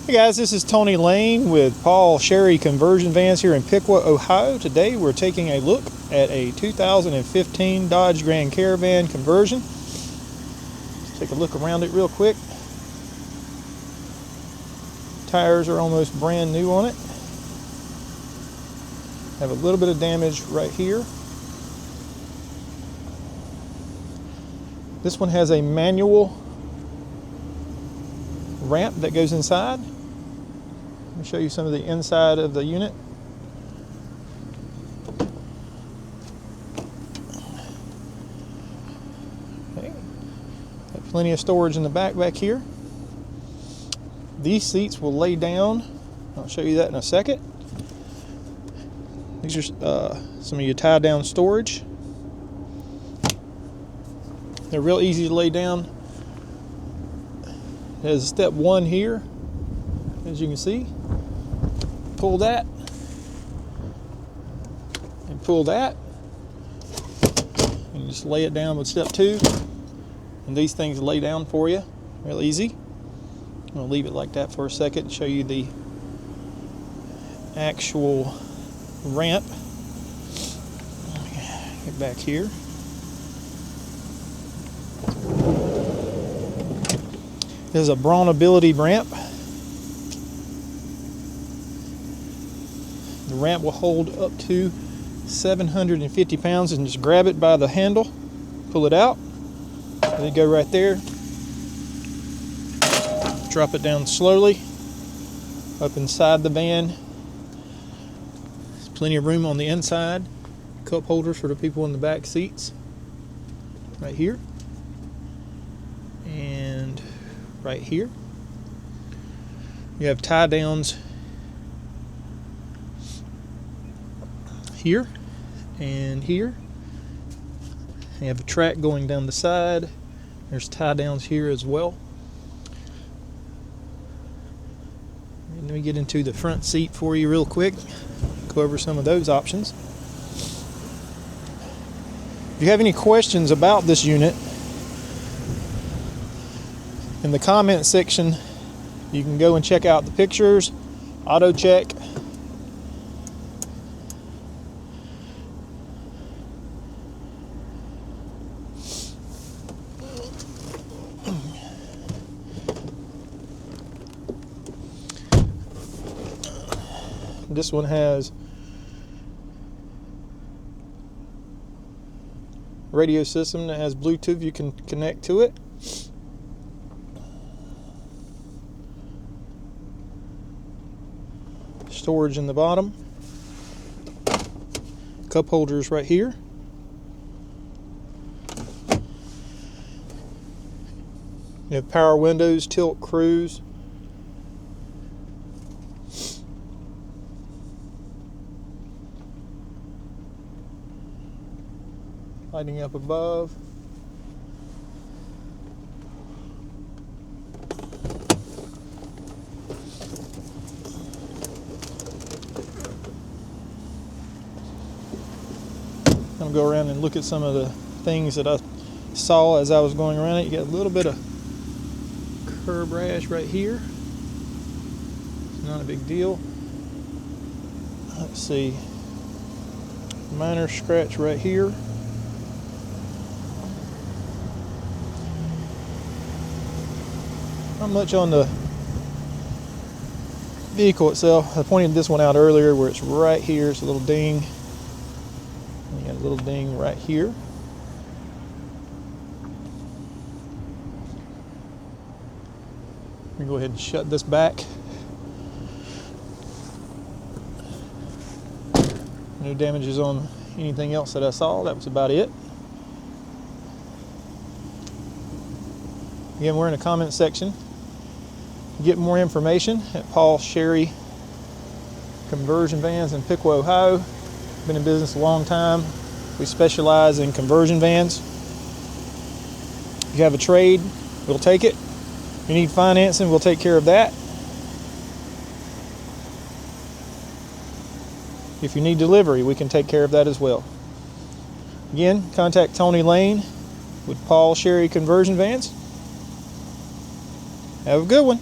Hey guys, this is Tony Lane with Paul Sherry Conversion Vans here in Piqua, Ohio. Today we're taking a look at a 2015 Dodge Grand Caravan conversion. Let's take a look around it real quick. Tires are almost brand new on it. Have a little bit of damage right here. This one has a manual ramp that goes inside. Let me show you some of the inside of the unit. Okay. Got plenty of storage in the back here. These seats will lay down. I'll show you that in a second. These are some of your tie down storage. They're real easy to lay down. There's step one here, as you can see. Pull that, and pull that, and just lay it down with step two. And these things lay down for you, real easy. I'm gonna leave it like that for a second and show you the actual ramp. Get back here. There's a BraunAbility ramp. The ramp will hold up to 750 pounds, and just grab it by the handle, pull it out, let it go right there. Drop it down slowly up inside the van. There's plenty of room on the inside. Cup holders for the people in the back seats right here and right here. You have tie downs here and here. You have a track going down the side. There's tie downs here as well. And let me get into the front seat for you real quick. Go over some of those options. If you have any questions about this unit, in the comment section you can go and check out the pictures, AutoCheck. This one has radio system that has Bluetooth. You can connect to it. Storage in the bottom. Cup holders right here. You have power windows, tilt, cruise. Lighting up above. I'm gonna go around and look at some of the things that I saw as I was going around it. You got a little bit of curb rash right here. It's not a big deal. Let's see. Minor scratch right here. Not much on the vehicle itself. I pointed this one out earlier where it's right here. It's a little ding. You got a little ding right here. Let me go ahead and shut this back. No damages on anything else that I saw. That was about it. Again, we're in the comment section. Get more information at Paul Sherry Conversion Vans in Piqua, Ohio. Been in business a long time. We specialize in conversion vans. If you have a trade, we'll take it. If you need financing, we'll take care of that. If you need delivery, we can take care of that as well. Again, contact Tony Lane with Paul Sherry Conversion Vans. Have a good one.